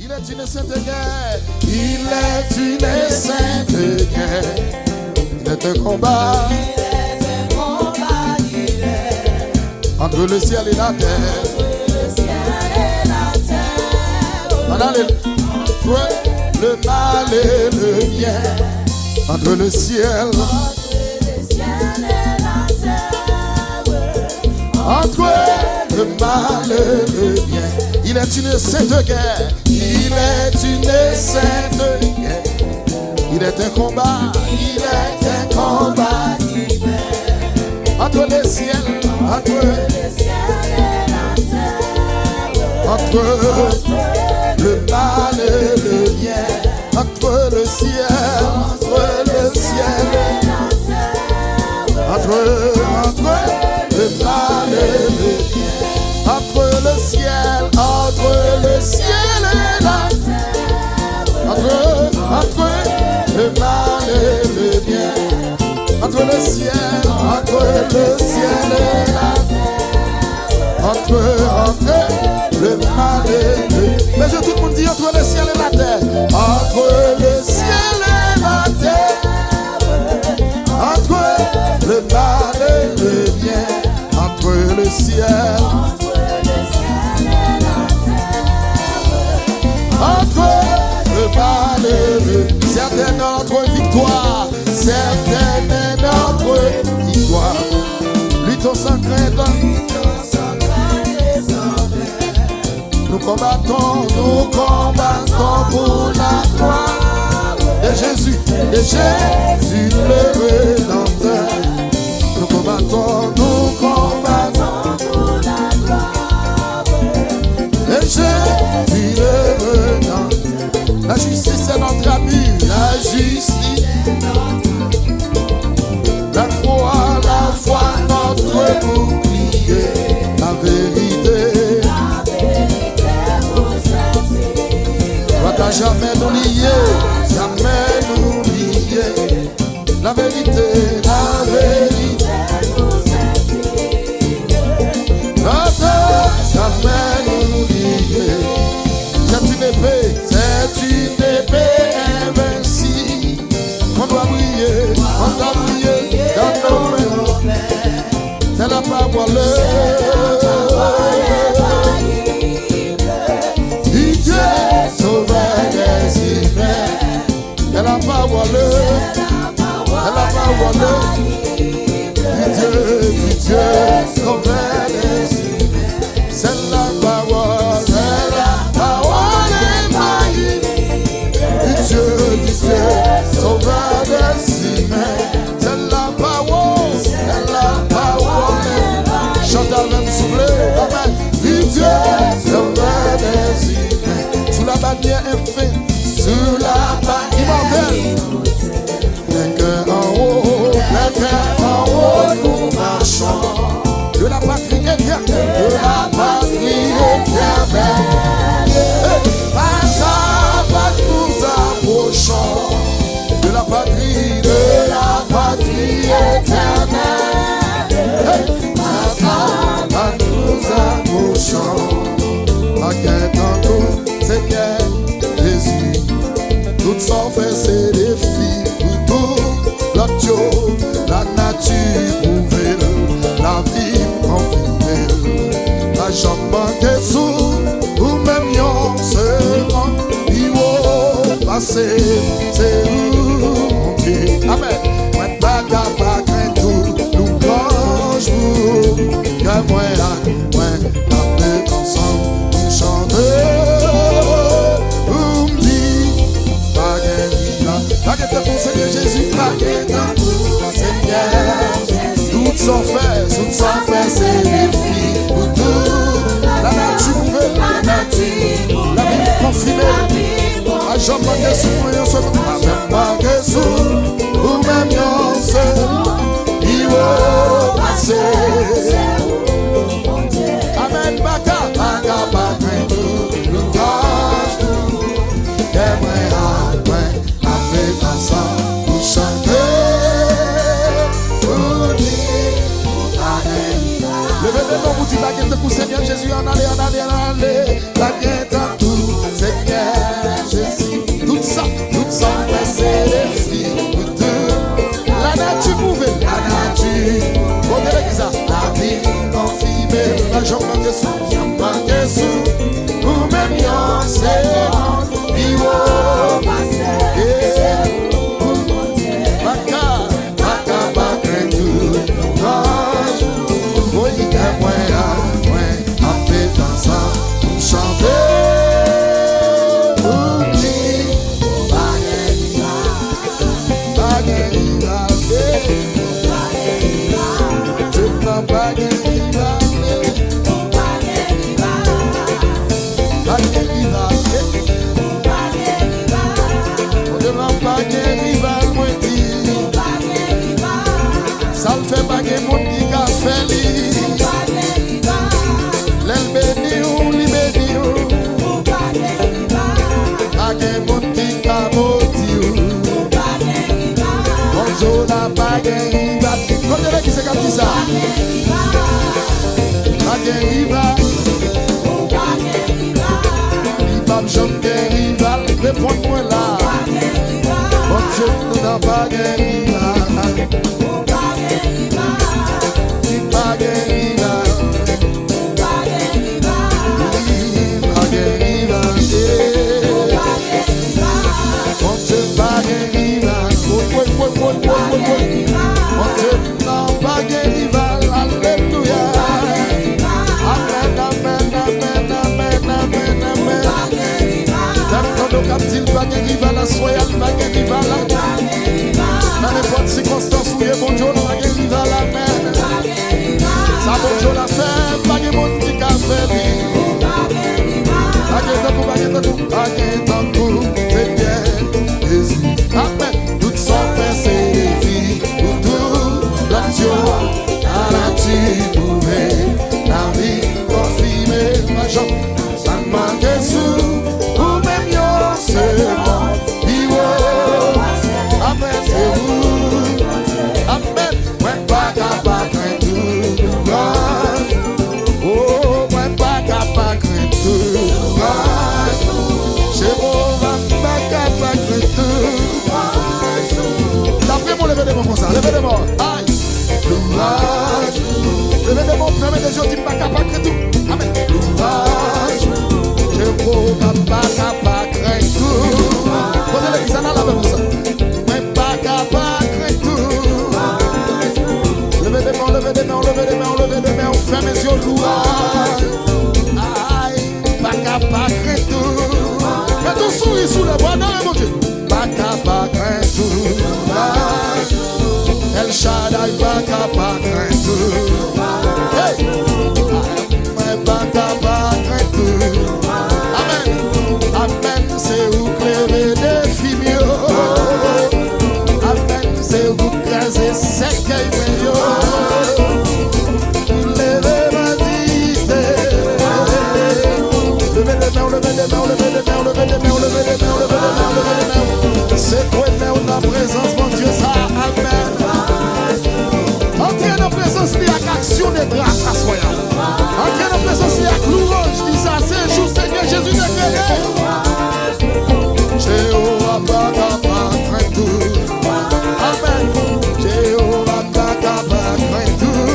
Il est une sainte guerre. Il est une sainte guerre. Il est un combat. Entre le ciel et la terre. Entre le mal et le bien. Entre le ciel. Entre le mal et le bien. Il est une sainte guerre. Il est une sainte guerre. Il est un combat. Il est un combat. Entre le ciel. Entre le mal et le bien. Entre le ciel. Entre le ciel. Entre le mal et le bien. Entre le ciel et la terre. Entre le mal et le bien. Entre le ciel et la terre. Entre le mal et le bien. Mais tout le monde dit entre le ciel et la terre. Entre le ciel et la terre. Entre le mal et le bien. Entre le ciel. Entre le mal et le bien. Certaine est notre victoire. Certaine est notre victoire. Luttons sans crainte. Nous combattons pour la gloire de Jésus le Rédempteur. Nous combattons pour la gloire de Jésus le Rédempteur. La justice est notre ami, la justice, la foi notre bouclier, la vérité. Jamais nous lier, la vérité nous jamais nous lier. C'est une épée invincible. On doit briller dans nos mains. C'est la parole. C'est la parole du Dieu sauveur des humains. C'est la parole du Dieu sauveur des humains. C'est la parole, chante avec souffler, amen. Du Dieu sauveur des humains. Sous la bannière effet, sous la bannière immortelle. Les cœurs en haut, nous marchons. De la patrie éternelle, Pas à pas nous approchons. De la patrie éternelle. Pas à pas nous approchons. À quel temps, Seigneur Jésus. Toutes sont faits ces défis pour tout l'audio, la nature pouvelle, la vie confinée, la jambe manquée sous, ou même yon se rend, passé, c'est où mon Dieu. Amen. Moi pas capable de tout, nous plonge vous, que moi après ensemble, nous chantons. Baguette pour Seigneur Jésus, baguette pour Seigneur Jésus. Toutes sont faites, c'est les filles pour tout. La nature pouvait, la vie confinée. La jambe manquée souffrir, on se trouve la même manquée souffrir. Ou même yon se, il va passer. Amen, baka, tout, louange tout. Ensemble, nous chanter, pour dire, levez-le pour dire baguette pour Seigneur Jésus, en aller, baguette en tout, Seigneur Réponds-moi là. Mon Dieu, nous n'avons pas gagné. Soyez le rival dans n'importe circonstance où il y a bon Dieu, nous avons rival à mer. Ça bon Dieu l'a fait, pas de monde qui a fait vivre. Pas c'est bien, Jésus. Amen. Toutes sont versées des vies, pour tout l'action, à la trouver, la vie confirmée, ma jambe, ça ne manque sous, ou même yo, c'est bon. Levez les mains, aïe, louage. Levez les mains, fermez les yeux, dites pas capable de tout. Amen. Louage, je vois pas capable de tout. Posez l'église à la même ça. Mais pas capable de tout. Levez les mains, levez les mains, levez les mains, levez les mains, fermez les yeux, louage. Aïe, pas capable de tout. Mais tout sourit sous les bras, non, mon Dieu. Pas capable de tout. El Shaddai pas capable de tout. Hey, pas capable de tout. Amen, amen, c'est où clairer des filles. Amen, c'est où craser sec et meilleur. Levez ma vie. Levez les mains, levez les mains, levez les mains, levez les mains, levez les mains, levez les mains, levez les mains. C'est quoi la présence, mon Dieu, ça, amen. Entrez dans la présence de l'action de grâce à soi. Entrez dans la présence de la louange. Dis ça, c'est jour Seigneur Jésus de créer. Jéhovah pas capable de tout. Amen. Jéhovah pas capable de tout.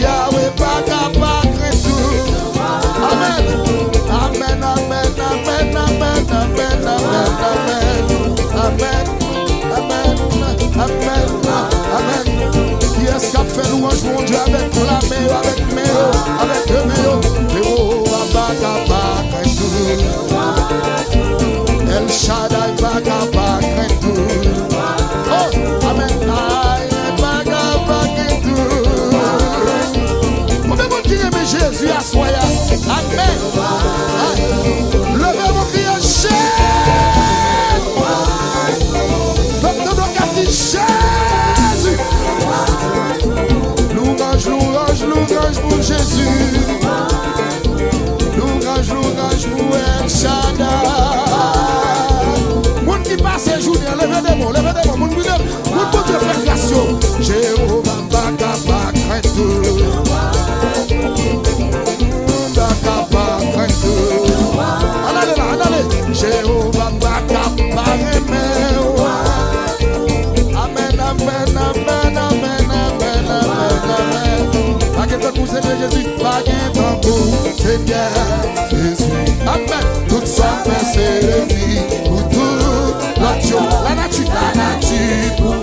Yahweh pas capable de tout. Amen. Amen, amen, amen, amen, amen, amen, amen, amen, amen, amen. Qui est-ce qui a fait louange mon Dieu avec la main, avec mes avec le méo? Jéhovah pas capable de tout. El Shaddai pas capable de tout. Oh, amen, aïe, pas capable de tout. Combien de monde qui aime Jésus à soi? Amen. Levez mon cri en chaîne. Jésus. Louange, louange, louange pour Jésus. Louange, louange pour El Shaddai. Moun qui passe journée, levez des mots, levez des mots. Moun pour Dieu faire grâce. Jéhovah pas capable de tout. Pas capable de tout. Allez là, allez. Jéhovah pas capable de tout. Amen, amen, amen, amen, amen, amen. Pas que ton Seigneur Jésus, pas que ton Seigneur Jésus. Amen. Tout ça fait c'est le vie pour tout. La nature pour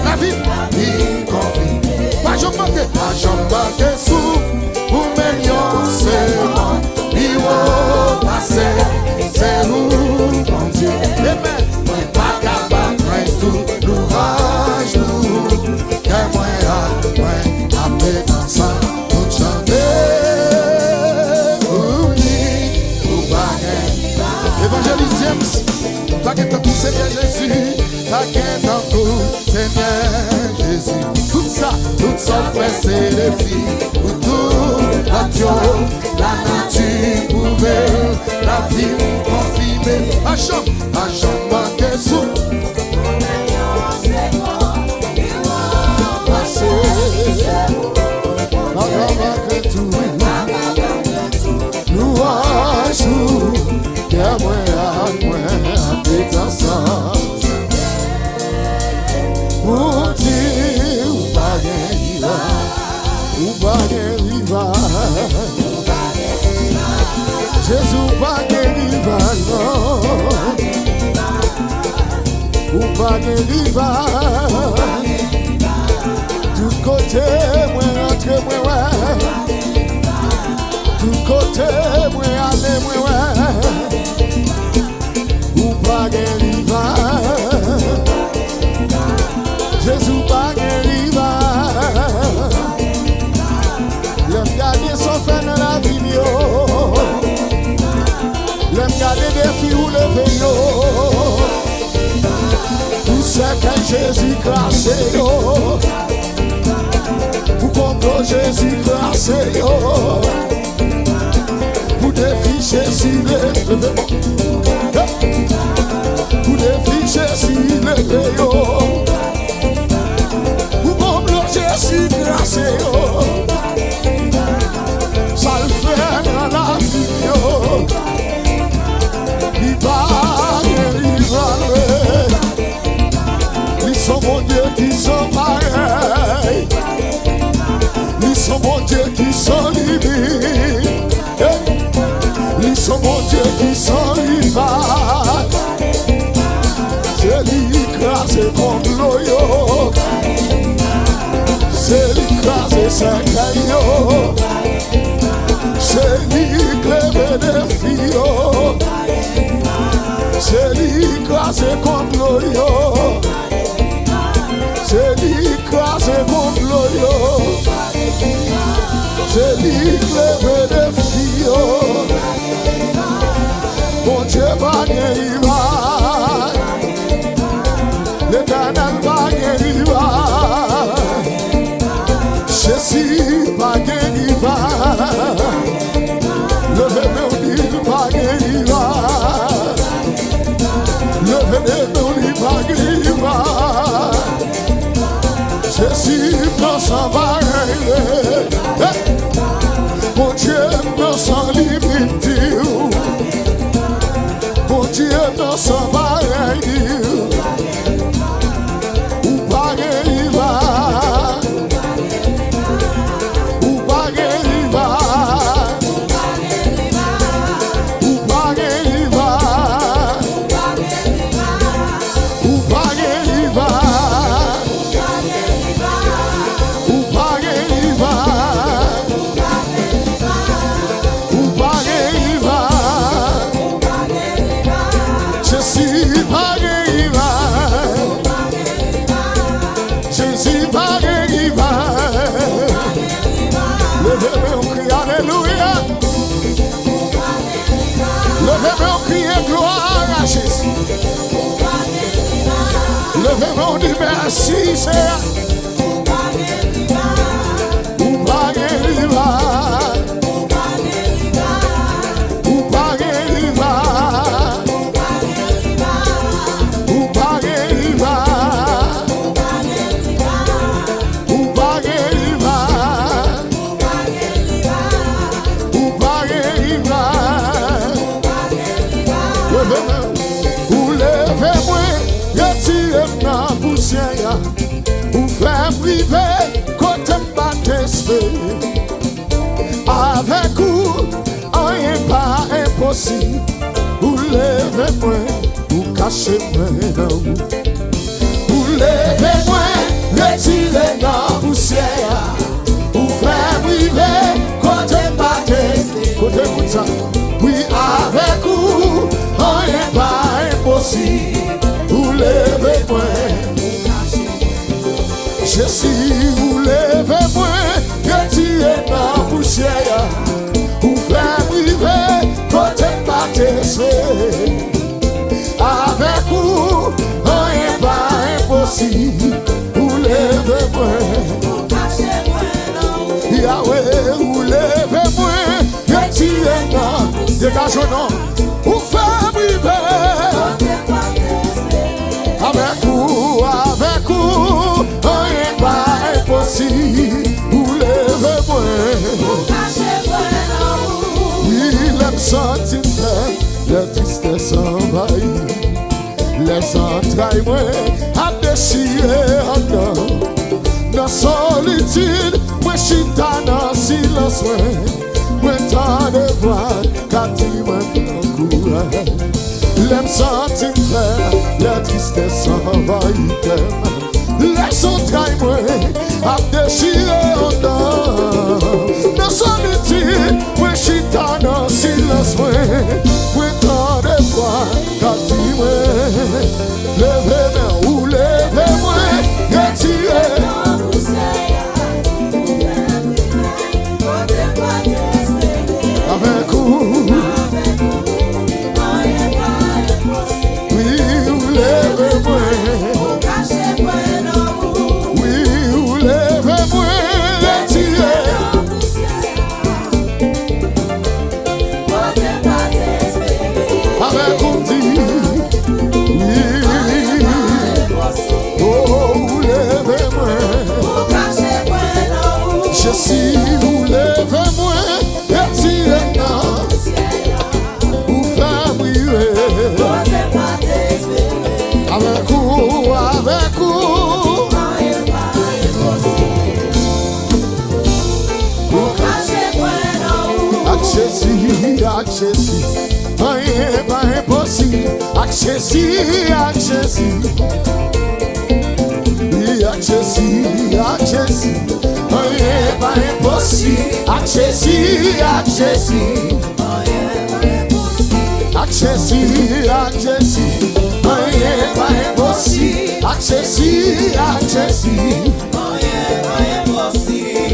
la vie, il confie. Pas j'en manque souffle pour meilleur c'est moi. Il va passer, c'est où mon Dieu. Amen. Pas capable de tout l'ouvrage nous. Que moi après dans ça, tout chanter. Oui, tout baguette. Évangéliste James, baguette dans tout Seigneur Jésus. Baguette dans tout Seigneur Jésus. Tout ça fait c'est les filles. Pour tout la nature pouvait la vie confirmer. À chambre manqué sous. Louange, que moi, habite ensemble. Pour dire, ou pas rival. Jésus, pas rival, non. Ou pas rival. Tout côté, moi, entre moi, tout côté, moi, aller, moi, ou pas rival. Jésus, pas rival. L'aime garder son fait dans la vie, l'aime garder des filles ou le vélo. Tout ce que Jésus classé, pour comprendre Jésus classé, pour défier Jésus levé, pour défier Jésus levé, pour comprendre Jésus classé, ça le fait dans la vie, il va. Ils sont mon Dieu qui sont pareils. Ils sont mon Dieu qui sont libres. Ils sont mon Dieu qui sont libres. C'est l'écrasé comme l'oyo. C'est l'écrasé c'est caillot. C'est l'éclavé des filles. C'est l'écrasé comme l'oyo. C'est l'écrasé comme l'oyo. C'est l'éclavé des filles. Mon Dieu va guérir. L'Éternel va guérir. Jésus va guérir. Le bébé va guérir. Le bébé va guérir. Jésus prend sa barre. Mon Dieu prend sans limite. Mon Dieu prend sa barre. Ou pas guérir. Ou pas guérir. Ou pas guérir. Ou pas guérir. Levez-moi, on dit merci, Seigneur. Ou pas guérir. Ou pas guérir. Ou pas guérir. Ou pas guérir. Ou pas guérir. Ou levez-moi. Retirez-moi poussière, ou faites impossible. Ou levez-moi, ou cachez-moi dans vous. Ou levez-moi, retirez dans la poussière. Ou faire briver, côté pâté, côté boutin. Oui, avec vous, rien pas impossible. Ou levez-moi, Jésus, ou levez-moi, retirez dans la poussière. Ou faire briver, côté pâté, avec vous, rien pas impossible. Ou levez-moi, Yahweh, ou levez-moi, retirez-moi, dégagez-nous, ou faire briver. Avec vous, rien pas impossible. Ou levez-moi, oui, l'aime sentir la tristesse envahie. Les entrailles, moi, à déchirer en dedans. Dans solitude, moi, chita dans silence, moi, tant de voix, quand il m'a fait un courage. L'aime sentir la tristesse envahie. Les entrailles, moi, à déchirer en dedans. Dans solitude, moi, chita dans silence, moi, tant de voix, quand il m'a levez-moi, ou levez-moi, retirez. Avec vous, oui, ou levez-moi, oui, ou levez-moi, retirez. Avec vous, dit, oui, oh, ou levez-moi, Jésus, ou levez-moi, retirez-moi, ou faire briller. Avec vous, avec vous, avec Jésus, rien pas impossible. Avec Jésus, oui, avec Jésus, rien pas impossible. Avec Jésus, avec Jésus, rien pas impossible.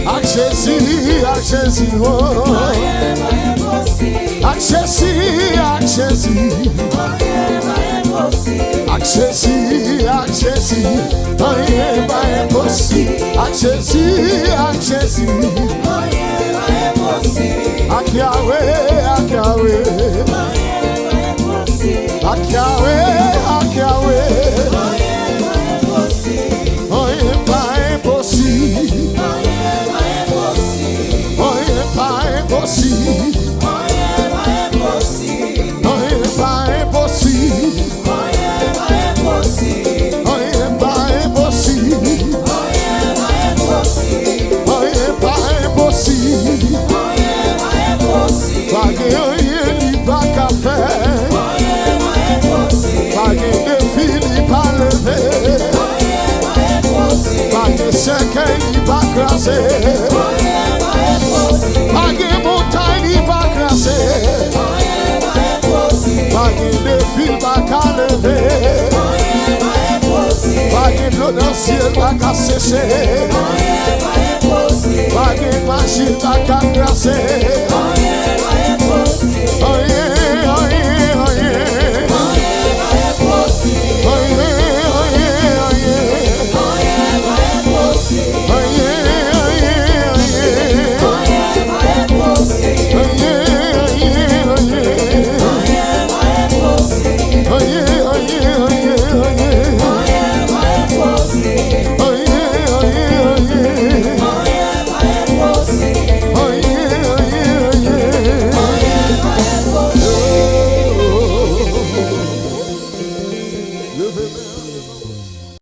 Avec Jésus, avec Jésus, oh. Avec Jésus, avec Jésus, rien pas impossible. Avec Jésus, avec Yahweh, avec Yahweh, avec Yahweh, rien pas impossible. Rien pas impossible. Rien pas impossible. Rien pas impossible. Rien pas impossible. Pas de rien ni pas qu'à faire. Pas de défi ni pas lever. Pas de cercueil ni pas craser. Pas de montagne ni pas craser. Pas de défi pas qu'à lever. Pas de l'eau dans le ciel pas qu'à sécher. Pas de machine pas qu'à craser. Levez-moi.